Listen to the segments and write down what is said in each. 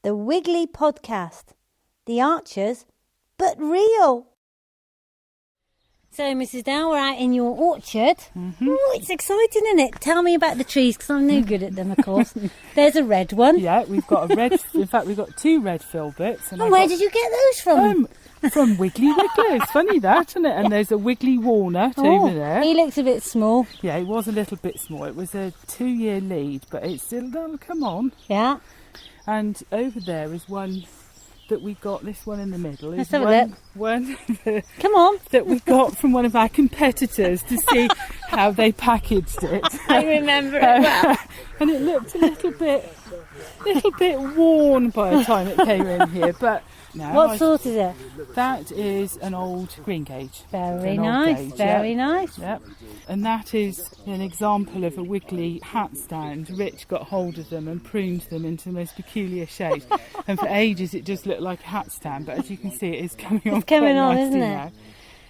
the Wiggly Podcast. The Archers, but real. So, Mrs. Dow, we're out in your orchard. Mm-hmm. Oh, it's exciting, isn't it? Tell me about the trees, because I'm no good at them, of course. There's a red one. Yeah, we've got a red... In fact, we've got 2 red filberts. And where did you get those from? From Wiggly Wigglers. Funny that, isn't it? And there's a Wiggly walnut over there. He looks a bit small. Yeah, it was a little bit small. It was a 2-year lead, but it's still... come on. Yeah. And over there is one... that we got, this one in the middle is one come on, that we got from one of our competitors to see how they packaged it. I remember it well. And it looked a little bit worn by the time it came in here, but no. What sort is it? That is an old green gage. Very nice, very nice. Yep. And that is an example of a wiggly hat stand. Rich got hold of them and pruned them into the most peculiar shapes. And for ages it just looked like a hat stand, but as you can see it is coming on. It's coming on, nicely isn't it? now.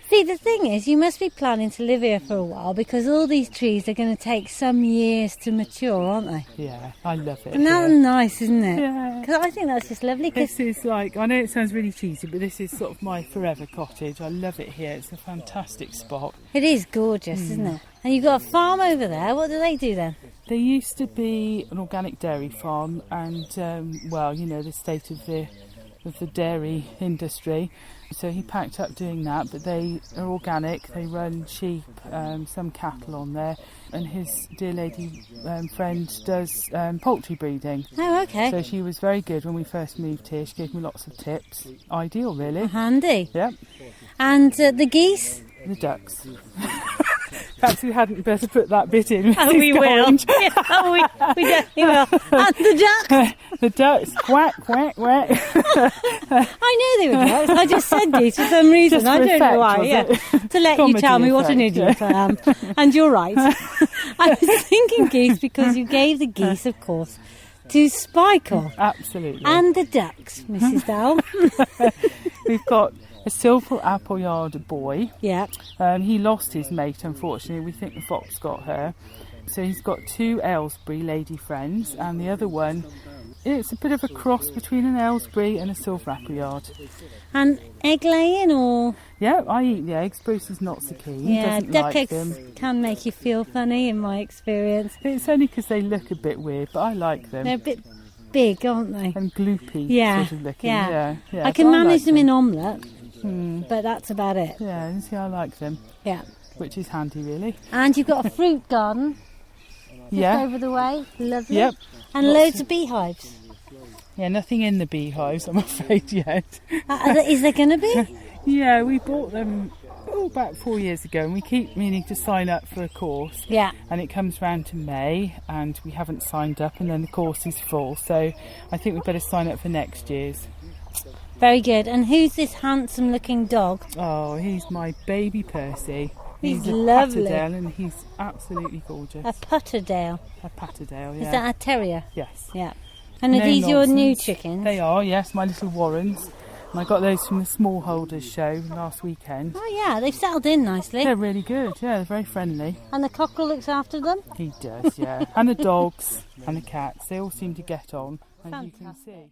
See, the thing is, you must be planning to live here for a while because all these trees are going to take some years to mature, aren't they? Yeah, I love it. And that's nice, isn't it? Yeah. Because I think that's just lovely. This is like, I know it sounds really cheesy, but this is sort of my forever cottage. I love it here. It's a fantastic spot. It is gorgeous, isn't it? And you've got a farm over there. What do they do then? There used to be an organic dairy farm and, well, you know, the state of the dairy industry. So he packed up doing that, but they are organic. They run sheep, some cattle on there, and his dear lady friend does poultry breeding. Oh, okay. So she was very good when we first moved here. She gave me lots of tips. Ideal, really. Handy. Yep. And the geese? The ducks. Perhaps we hadn't better put that bit in. Oh, we will. Yeah, we definitely will. And the ducks? The ducks, quack, quack, quack. I know they were ducks. I just said geese for some reason. Just I don't know why. Yeah. To let you tell me what an idiot I am. And you're right. I was thinking geese because you gave the geese, of course, to Spike-Off. Absolutely. And the ducks, Mrs. Dow. We've got a silver Appleyard boy. Yeah. He lost his mate, unfortunately. We think the fox got her. So he's got 2 Aylesbury lady friends, and the other one, it's a bit of a cross between an Aylesbury and a silver Appleyard. And egg laying or? Yeah, I eat the eggs. Bruce is not so keen. Yeah, doesn't duck like eggs them. can make you feel funny in my experience. It's only because they look a bit weird, but I like them. They're a bit big, aren't they? And gloopy sort of looking. Yeah. Yeah. I can manage them in omelette, but that's about it. Yeah, you see, I like them. Yeah. Which is handy, really. And you've got a fruit garden just over the way. Lovely. Yep. And loads of beehives. Yeah, nothing in the beehives, I'm afraid, yet. Is there going to be? Yeah, we bought them about 4 years ago, and we keep meaning to sign up for a course. Yeah. And it comes round to May, and we haven't signed up, and then the course is full. So I think we'd better sign up for next year's. Very good. And who's this handsome-looking dog? Oh, he's my baby Percy. He's a lovely. Patterdale, and he's absolutely gorgeous. A Patterdale. A Patterdale, yeah. Is that a terrier? Yes. Yeah. And are these your new chickens? They are, yes, my little Warrens. And I got those from the Smallholders show last weekend. Oh, yeah, they've settled in nicely. They're really good, yeah, they're very friendly. And the cockerel looks after them? He does, yeah. And the dogs and the cats, they all seem to get on, as you can see.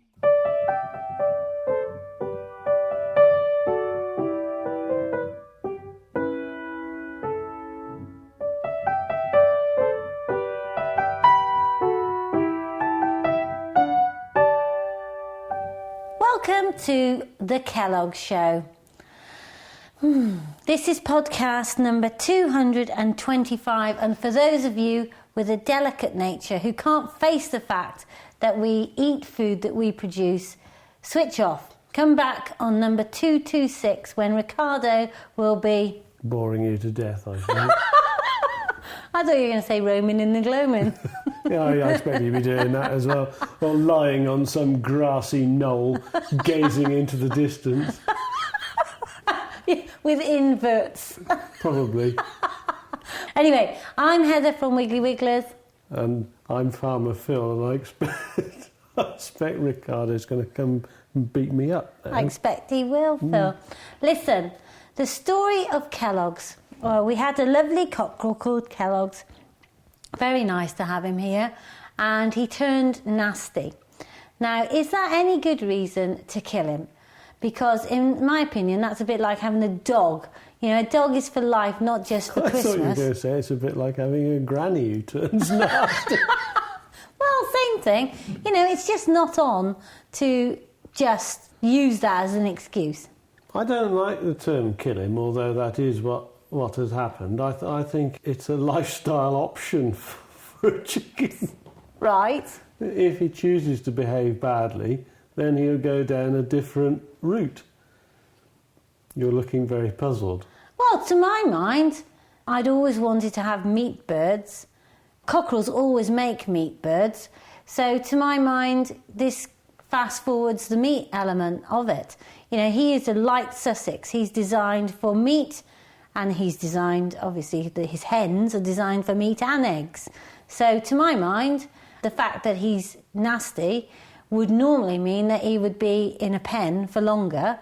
Welcome to The Kellogg Show. This is podcast number 225, and for those of you with a delicate nature who can't face the fact that we eat food that we produce, switch off. Come back on number 226 when Ricardo will be... boring you to death, I think. I thought you were going to say roaming in the gloaming. Yeah, I expect you'd be doing that as well. Or lying on some grassy knoll, gazing into the distance. With inverts. Probably. Anyway, I'm Heather from Wiggly Wigglers. And I'm Farmer Phil, and I expect Ricardo's going to come and beat me up now. I expect he will, Phil. Listen, the story of Kellogg's. Well, we had a lovely cockerel called Kellogg's. Very nice to have him here. And he turned nasty. Now, is that any good reason to kill him? Because in my opinion, that's a bit like having a dog. You know, a dog is for life, not just for Christmas. I thought you were going to say it's a bit like having a granny who turns nasty. Well, same thing. You know, it's just not on to just use that as an excuse. I don't like the term kill him, although that is what has happened. I think it's a lifestyle option for a chicken. Right. If he chooses to behave badly, then he'll go down a different route. You're looking very puzzled. Well, to my mind, I'd always wanted to have meat birds. Cockerels always make meat birds. So to my mind, this fast forwards the meat element of it. You know, he is a light Sussex. He's designed for meat, and he's designed, obviously, his hens are designed for meat and eggs. So to my mind, the fact that he's nasty would normally mean that he would be in a pen for longer.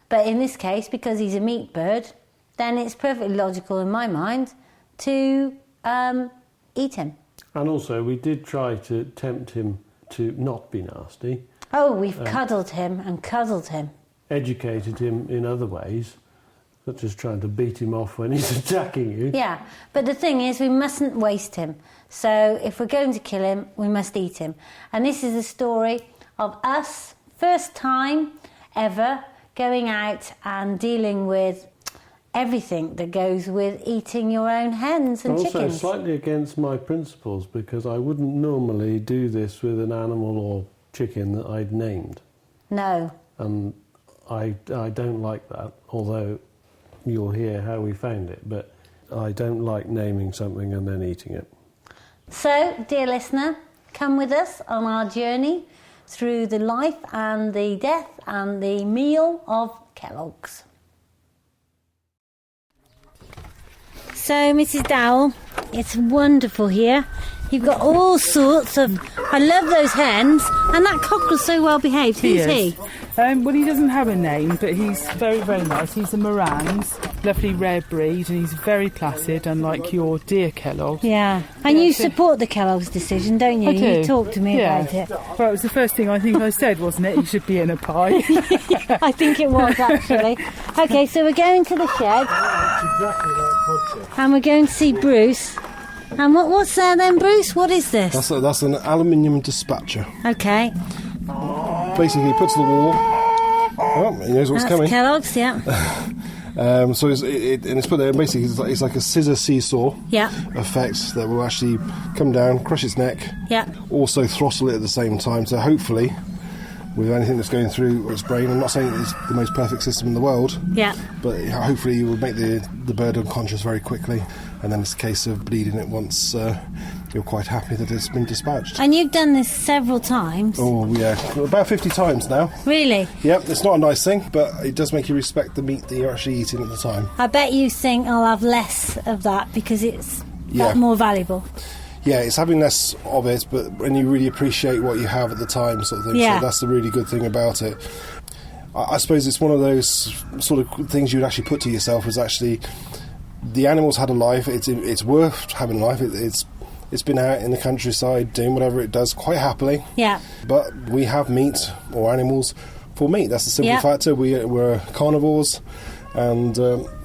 But in this case, because he's a meat bird, then it's perfectly logical in my mind to eat him. And also, we did try to tempt him to not be nasty. Oh, we've cuddled him and cuddled him. Educated him in other ways, such as trying to beat him off when he's attacking you. Yeah, but the thing is, we mustn't waste him. So if we're going to kill him, we must eat him. And this is a story of us, first time ever, going out and dealing with everything that goes with eating your own hens and also, chickens. Also slightly against my principles, because I wouldn't normally do this with an animal or chicken that I'd named. No. And I don't like that, although you'll hear how we found it, but I don't like naming something and then eating it. So, dear listener, come with us on our journey through the life and the death and the meal of Kellogg's. So, Mrs. Dowell, it's wonderful here. You've got all sorts of... I love those hens, and that cockerel's so well behaved. Who's he? Well, he doesn't have a name, but he's very, very nice. He's a Moran's, lovely rare breed, and he's very placid, unlike your dear Kellogg. Yeah, and you support the Kellogg's decision, don't you? I do. You talked to me about it. Well, it was the first thing I think I said, wasn't it? He should be in a pie. I think it was, actually. OK, so we're going to the shed. Exactly like podcast. And we're going to see Bruce. And what's there then, Bruce? What is this? That's an aluminium dispatcher. OK. Basically, he puts the wall. Oh, he knows what's That's coming. Kellogg's, yeah. So it's put there. Basically, it's like a scissor seesaw Yeah. effect that will actually come down, crush its neck. Yeah. Also throttle it at the same time. So hopefully, with anything that's going through its brain, I'm not saying it's the most perfect system in the world. Yeah. But hopefully, you will make the bird unconscious very quickly, and then it's a case of bleeding it once you're quite happy that it's been dispatched. And you've done this several times. Oh, yeah. About 50 times now. Really? Yep, it's not a nice thing, but it does make you respect the meat that you're actually eating at the time. I bet you think I'll have less of that because it's Yeah. more valuable. Yeah, it's having less of it, but when you really appreciate what you have at the time, sort of thing. Yeah. So that's the really good thing about it. I suppose it's one of those sort of things you'd actually put to yourself is actually the animal's had a life. It's worth having a life. It's been out in the countryside doing whatever it does quite happily. Yeah. But we have meat or animals for meat. That's the simple factor. We're carnivores, and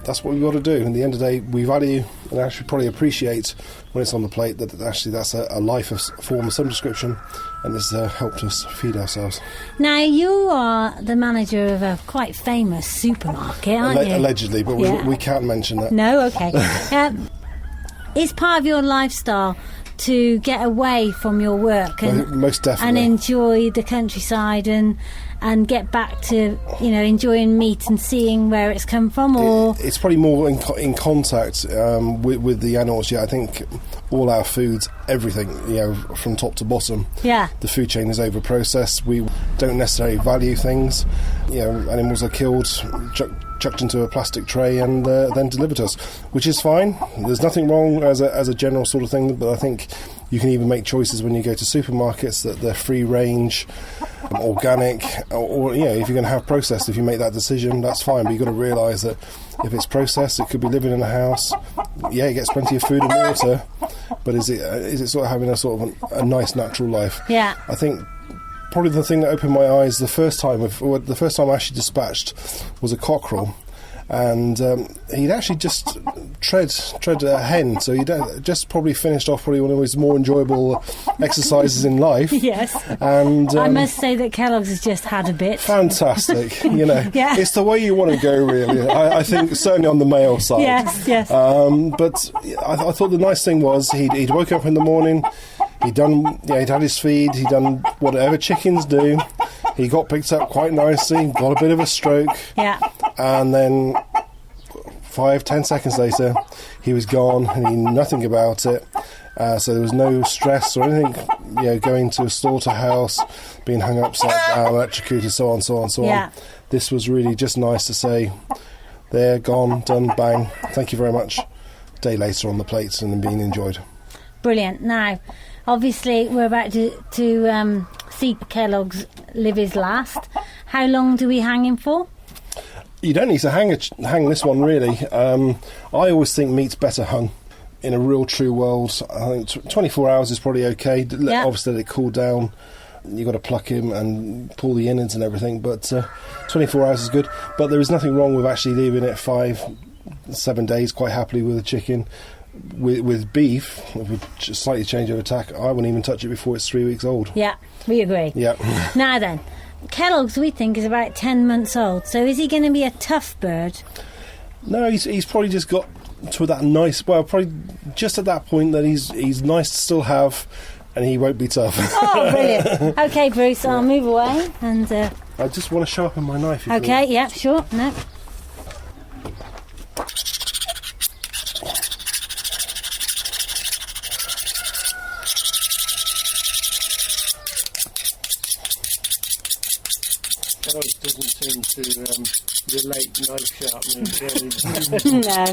that's what we've got to do. In the end of the day, we value and actually probably appreciate when it's on the plate that actually that's a life form of some description, and it's helped us feed ourselves. Now, you are the manager of a quite famous supermarket, aren't you? Allegedly, but we can't mention that. No, OK. It's part of your lifestyle to get away from your work and most definitely, and enjoy the countryside and get back to enjoying meat and seeing where it's come from. Or it's probably more in contact with the animals. Yeah, I think all our foods, everything, from top to bottom. Yeah, the food chain is over processed. We don't necessarily value things. Animals are killed, chucked into a plastic tray and then delivered to us, which is fine. There's nothing wrong as a general sort of thing, but I think you can even make choices when you go to supermarkets that they're free range, organic, or if you're going to have processed, if you make that decision, that's fine, but you've got to realise that if it's processed, it could be living in a house. Yeah, it gets plenty of food and water, but is it sort of having a nice natural life? Yeah. I think probably the thing that opened my eyes the first time I actually dispatched was a cockerel. And he'd actually just tread a hen, so he'd just probably finished off probably one of his more enjoyable exercises in life. Yes. And I must say that Kellogg's has just had a bit. Fantastic, Yeah. It's the way you want to go, really. I think certainly on the male side. Yes. But I thought the nice thing was he'd woke up in the morning, he'd had his feed, he'd done whatever chickens do. He got picked up quite nicely, got a bit of a stroke. Yeah. And then 5-10 seconds later, he was gone, and he knew nothing about it. So there was no stress or anything, going to a slaughterhouse, being hung upside down, electrocuted, so on. This was really just nice to say, there, gone, done, bang, thank you very much. A day later on the plates and being enjoyed. Brilliant. Now, obviously, we're about to see Kellogg's live his last. How long do we hang him for? You don't need to hang this one, really. I always think meat's better hung. In a real true world, I think 24 hours is probably okay. Obviously, let it cool down. You've got to pluck him and pull the innards and everything, but 24 hours is good. But there is nothing wrong with actually leaving it 5-7 days quite happily with a chicken. With beef, with slightly change of attack, I wouldn't even touch it before it's 3 weeks old. Yeah, we agree. Yeah. Now then, Kellogg's, we think, is about 10 months old, so is he going to be a tough bird? No, he's probably just got to that nice, well, probably just at that point that he's nice to still have, and he won't be tough. Oh, brilliant. OK, Bruce, I'll move away. And I just want to sharpen my knife. OK, yeah, sure, no. Doesn't seem to relate knife sharpening. No.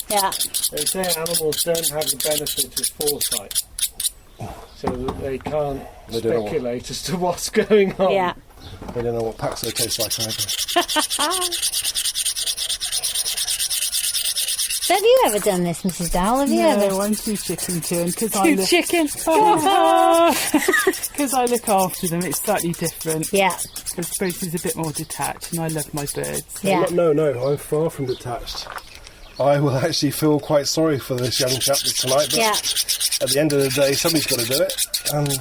Yeah. They say animals don't have the benefit of foresight, so that they can't speculate as to what's going on. Yeah. They don't know what Paxo tastes like either. So have you ever done this, Mrs. Dowell? Have you ever? No, I'm too chicken turned because I look after them. It's slightly different. Yeah. Because Bruce is a bit more detached, and I love my birds. Yeah. No, I'm far from detached. I will actually feel quite sorry for this young chap tonight, but at the end of the day, somebody's got to do it. And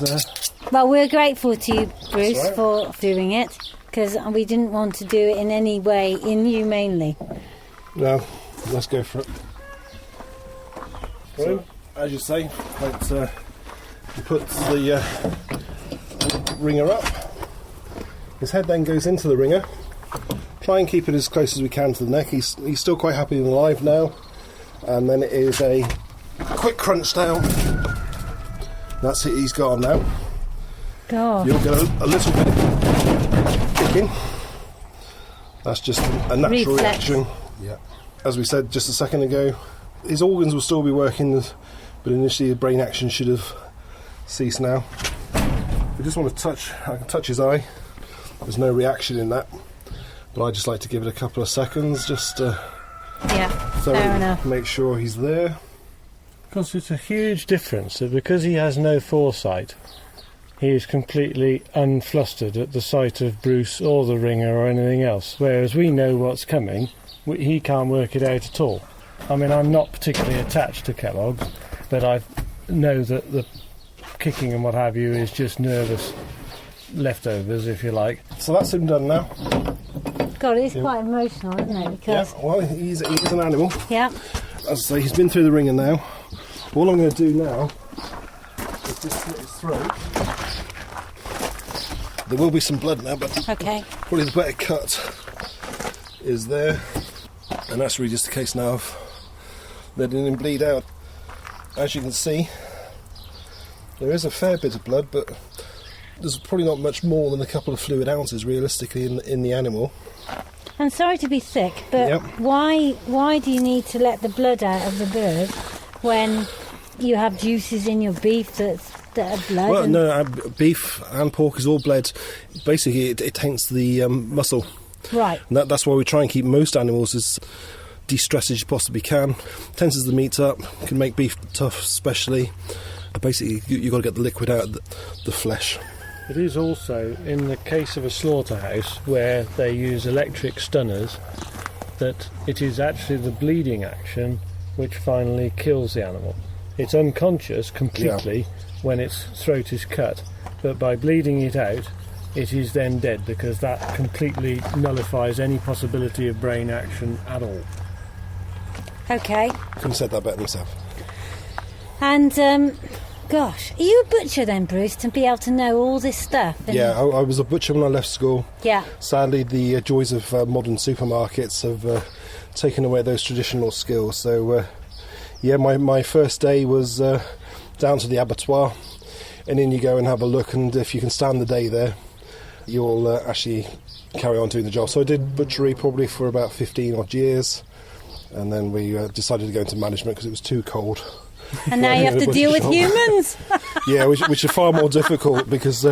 well, we're grateful to you, Bruce, for doing it, because we didn't want to do it in any way inhumanely. No. Let's go for it. So, as you say, you put the ringer up. His head then goes into the ringer. Try and keep it as close as we can to the neck. He's still quite happy and alive now. And then it is a quick crunch down. That's it, he's gone now. God. You'll get a little bit of kicking. That's just a natural reaction. Yeah. As we said just a second ago, his organs will still be working, but initially the brain action should have ceased now. We just want to I can touch his eye. There's no reaction in that, but I just like to give it a couple of seconds just to fair enough. Make sure he's there. Because it's a huge difference that because he has no foresight, he is completely unflustered at the sight of Bruce or the ringer or anything else, whereas we know what's coming. He can't work it out at all. I mean, I'm not particularly attached to Kellogg's, but I know that the kicking and what have you is just nervous leftovers, if you like. So that's him done now. God, it's quite emotional, isn't it? Because well, he's an animal. Yeah. As I say, he's been through the ringer now. All I'm going to do now is just slit his throat. There will be some blood now, but probably the better cut is there. And that's really just a case now of letting him bleed out. As you can see, there is a fair bit of blood, but there's probably not much more than a couple of fluid ounces realistically in the animal. I'm sorry to be thick, but why do you need to let the blood out of the bird when you have juices in your beef that are blood? Well, no, beef and pork is all bled. Basically, it taints the muscle. Right. And that's why we try and keep most animals as de-stressed as you possibly can. Tenses the meat up, can make beef tough especially. Basically, you've got to get the liquid out of the flesh. It is also, in the case of a slaughterhouse where they use electric stunners, that it is actually the bleeding action which finally kills the animal. It's unconscious completely when its throat is cut, but by bleeding it out, it is then dead, because that completely nullifies any possibility of brain action at all. Okay. Couldn't have said that better myself. And, gosh, are you a butcher then, Bruce, to be able to know all this stuff? Yeah, I was a butcher when I left school. Yeah. Sadly, the joys of modern supermarkets have taken away those traditional skills. So, my first day was down to the abattoir, and in you go and have a look, and if you can stand the day there, you'll actually carry on doing the job. So I did butchery probably for about 15 odd years, and then we decided to go into management because it was too cold. And now you have to deal with humans. Yeah, which are far more difficult because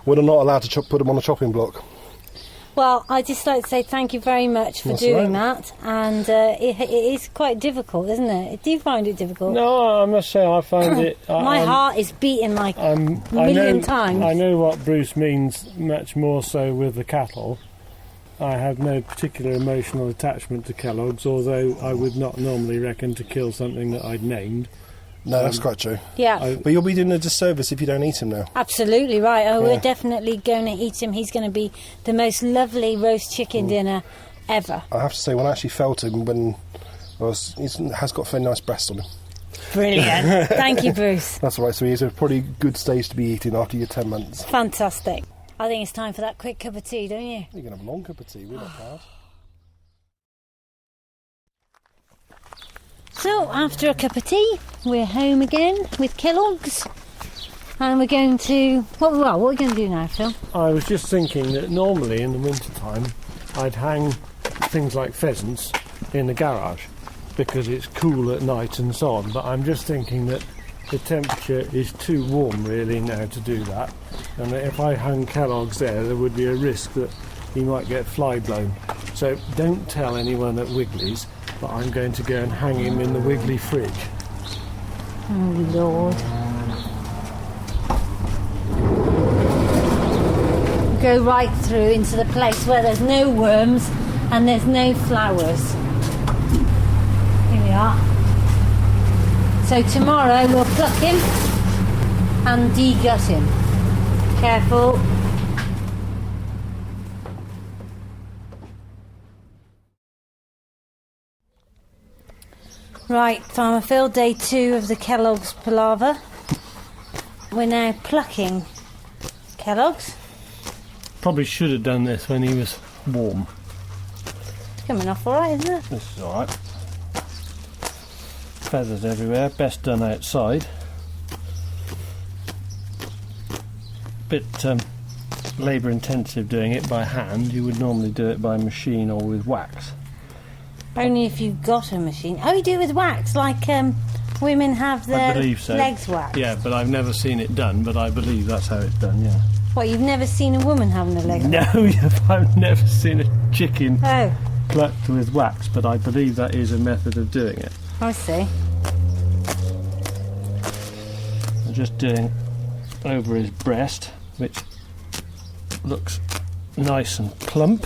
we're not allowed to put them on a chopping block. Well, I'd just like to say thank you very much for doing that. And it is quite difficult, isn't it? Do you find it difficult? No, I must say I find it... My heart is beating like a million times. I know what Bruce means much more so with the cattle. I have no particular emotional attachment to Kellogg's, although I would not normally reckon to kill something that I'd named. No, that's quite true. Yeah. But you'll be doing a disservice if you don't eat him now. Absolutely right. Oh, yeah. We're definitely going to eat him. He's going to be the most lovely roast chicken dinner ever. I have to say, when I actually felt him, he has got a very nice breast on him. Brilliant. Thank you, Bruce. That's all right. So he's a pretty good stage to be eating after your 10 months. Fantastic. I think it's time for that quick cup of tea, don't you? You're going to have a long cup of tea. We're not proud. So, after a cup of tea, we're home again with Kellogg's. And we're going to... what are we going to do now, Phil? I was just thinking that normally in the winter time I'd hang things like pheasants in the garage because it's cool at night and so on, but I'm just thinking that the temperature is too warm really now to do that, and that if I hung Kellogg's there would be a risk that he might get fly blown. So don't tell anyone at Wiggly's, but I'm going to go and hang him in the Wiggly fridge. Oh, Lord. Go right through into the place where there's no worms and there's no flowers. Here we are. So tomorrow we'll pluck him and de-gut him. Careful. Right, Farmer Phil, day 2 of the Kellogg's palaver. We're now plucking Kellogg's. Probably should have done this when he was warm. It's coming off alright, isn't it? This is alright. Feathers everywhere, best done outside. Bit labour intensive doing it by hand. You would normally do it by machine or with wax. Only if you've got a machine. Oh, you do it with wax, like women have their legs waxed. Yeah, but I've never seen it done, but I believe that's how it's done, yeah. What, you've never seen a woman having her legs waxed? No, I've never seen a chicken Oh. plucked with wax, but I believe that is a method of doing it. I see. I'm just doing over his breast, which looks nice and plump.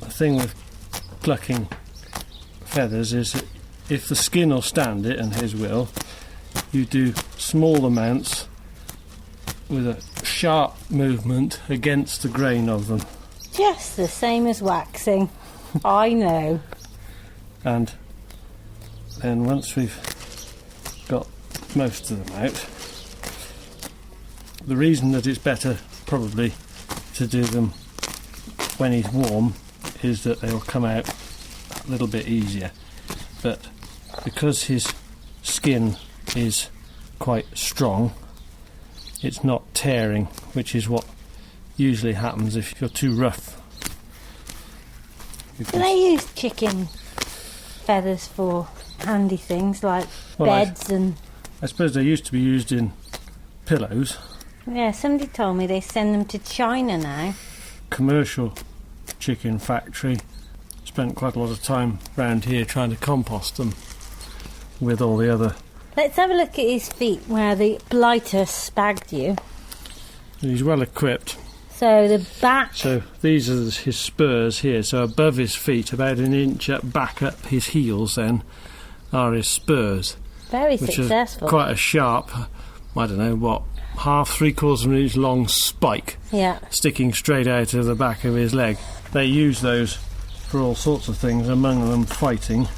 The thing with plucking feathers is that if the skin will stand it, and his will, you do small amounts with a sharp movement against the grain of them. Just the same as waxing. I know. And then once we've got most of them out, the reason that it's better probably to do them when he's warm is that they'll come out a little bit easier, but because his skin is quite strong, it's not tearing, which is what usually happens if you're too rough. Do they use chicken feathers for handy things like beds and... I suppose they used to be used in pillows. Yeah, somebody told me they send them to China now. Commercial chicken factory. Spent quite a lot of time round here trying to compost them with all the other Let's have a look at his feet where the blighter spagged you. He's well equipped. So the back... So these are his spurs here. So above his feet, about an inch back up his heels then, are his spurs. Very which successful. Is quite a sharp, I don't know what, half, 3/4 of an inch long spike sticking straight out of the back of his leg. They use those for all sorts of things, among them fighting,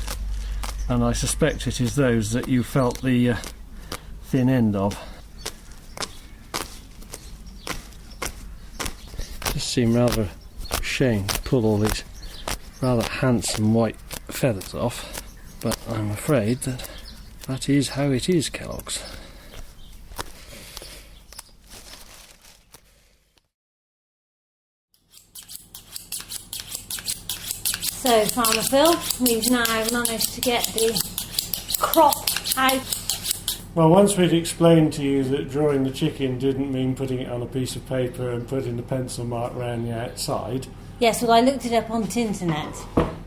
and I suspect it is those that you felt the thin end of. Just seem rather a shame to pull all these rather handsome white feathers off, but I'm afraid that is how it is, Kellogg's. So, Farmer Phil, we've now managed to get the crop out. Well, once we'd explained to you that drawing the chicken didn't mean putting it on a piece of paper and putting the pencil mark round the outside. Yes, well, I looked it up on the internet,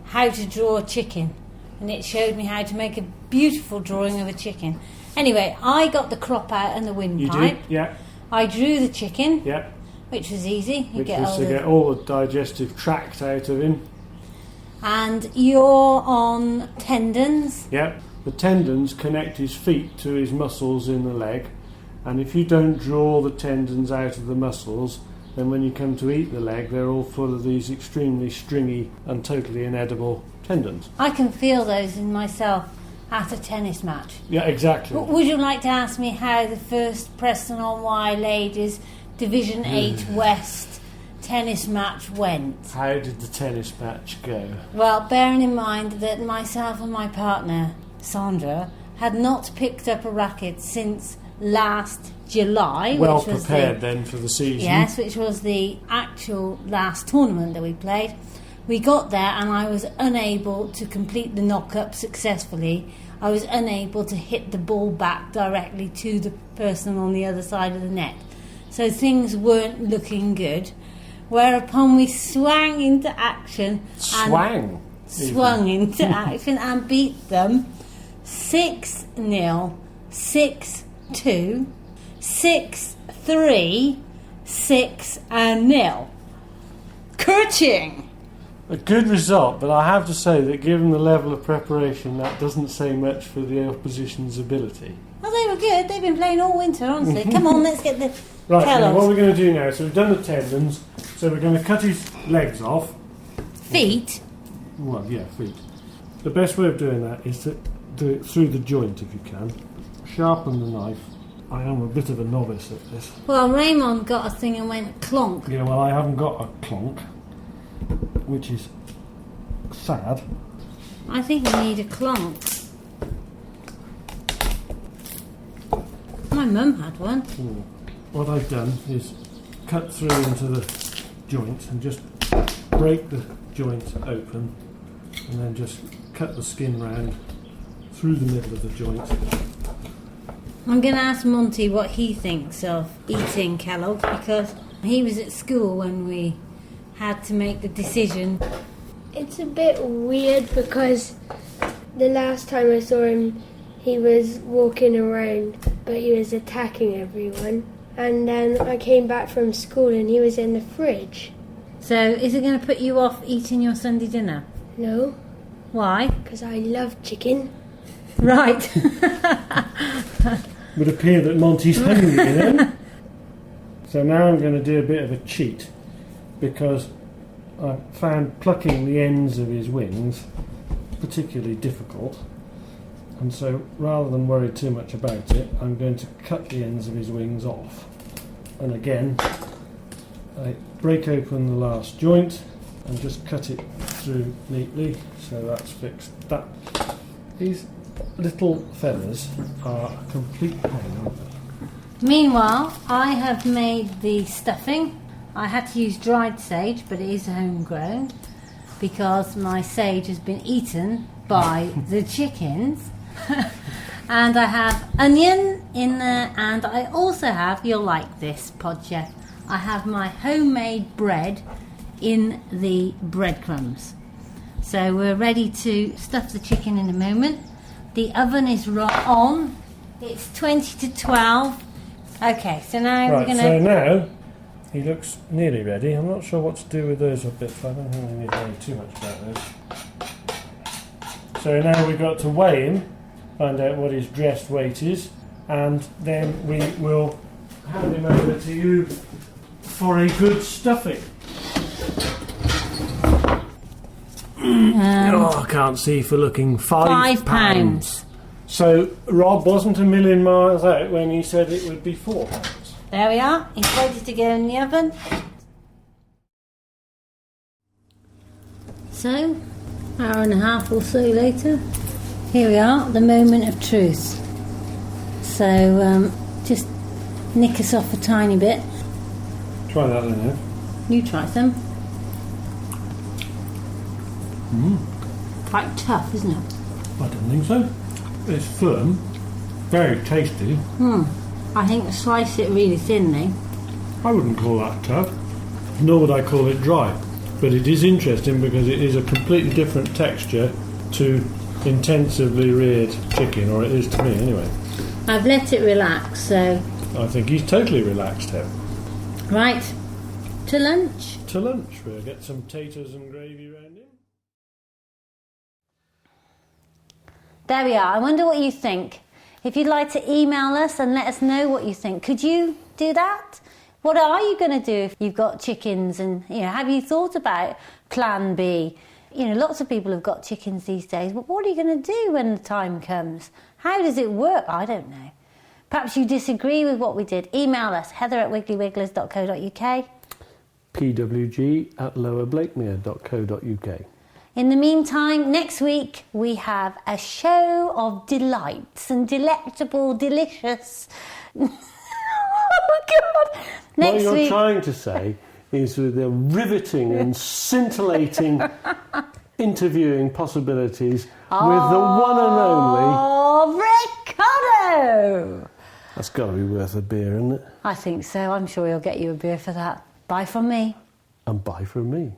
how to draw a chicken, and it showed me how to make a beautiful drawing of a chicken. Anyway, I got the crop out and the windpipe. You did? Yeah. I drew the chicken, Yeah. which was easy. Which was to get all the digestive tract out of him. And you're on tendons. Yep. The tendons connect his feet to his muscles in the leg, and if you don't draw the tendons out of the muscles, then when you come to eat the leg, they're all full of these extremely stringy and totally inedible tendons. I can feel those in myself at a tennis match. Yeah, exactly. Would you like to ask me how the first Preston on Wye Ladies Division 8 West tennis match went? How did the tennis match go? Well, bearing in mind that myself and my partner, Sandra, had not picked up a racket since last July. Well which was prepared then for the season. Yes, which was the actual last tournament that we played. We got there and I was unable to complete the knock-up successfully. I was unable to hit the ball back directly to the person on the other side of the net. So things weren't looking good. Whereupon we swung into action. Swung into action and beat them 6-0, 6-2, 6-3, 6-0. Kerching! A good result, but I have to say that given the level of preparation, that doesn't say much for the opposition's ability. Well, they were good. They've been playing all winter, honestly. Come on, let's get the Right, now, Kellogg's. what we're going to do now, so we've done the tendons, so we're going to cut his legs off. Feet? Well, yeah, feet. The best way of doing that is to do it through the joint if you can. Sharpen the knife. I am a bit of a novice at this. Well, Raymond got a thing and went clonk. Yeah, well, I haven't got a clonk, which is sad. I think we need a clonk. My mum had one. What I've done is cut through into the joint and just break the joint open and then just cut the skin round through the middle of the joint. I'm going to ask Monty what he thinks of eating Kellogg's because he was at school when we had to make the decision. It's a bit weird because the last time I saw him, he was walking around, but he was attacking everyone. And then I came back from school and he was in the fridge. So, is it going to put you off eating your Sunday dinner? No, Why? because I love chicken. Right. Would appear that Monty's hungry then. So now I'm going to do a bit of a cheat because I found plucking the ends of his wings particularly difficult. And so rather than worry too much about it, I'm going to cut the ends of his wings off. And again, I break open the last joint and just cut it through neatly, so that's fixed. These little feathers are a complete pain, aren't they? Meanwhile, I have made the stuffing. I had to use dried sage, but it is homegrown because my sage has been eaten by the chickens. And I have onion in there, and I also have, you'll like this, Podchef, I have my homemade bread in the breadcrumbs. So we're ready to stuff the chicken in a moment. The oven is on It's 20 to 12. Okay, so now we're Right, going to... so now he looks nearly ready. I'm not sure what to do with those bits. I don't think we need to worry too much about those. So now we've got to weigh him, find out what his dressed weight is, and then we will hand him over to you for a good stuffing. I can't see for looking. £5. So Rob wasn't a million miles out when he said it would be £4. There we are. He's ready to go in the oven. So, hour and a half or so later, here we are, the moment of truth. So, just nick us off a tiny bit. Try that then, Ev. You try some. Quite tough, isn't it? I don't think so. It's firm, very tasty. I think slice it really thinly. I wouldn't call that tough, nor would I call it dry. But it is interesting because it is a completely different texture to intensively reared chicken, or it is to me anyway. I've let it relax, so... I think he's totally relaxed here. Right, to lunch. To lunch, we'll get some taters and gravy round him. There we are. I wonder what you think. If you'd like to email us and let us know what you think, could you do that? What are you going to do if you've got chickens? And, have you thought about plan B? Lots of people have got chickens these days, but what are you going to do when the time comes? How does it work? I don't know. Perhaps you disagree with what we did. Email us, heather@wigglyWigglers.co.uk. pwg@lowerblakemere.co.uk. In the meantime, next week we have a show of delights and delectable, delicious... Oh, God! Next what you're week... trying to say is with the riveting and scintillating interviewing possibilities with the one and only... Oh, Ricardo! That's got to be worth a beer, isn't it? I think so. I'm sure he'll get you a beer for that. Bye from me. And bye from me.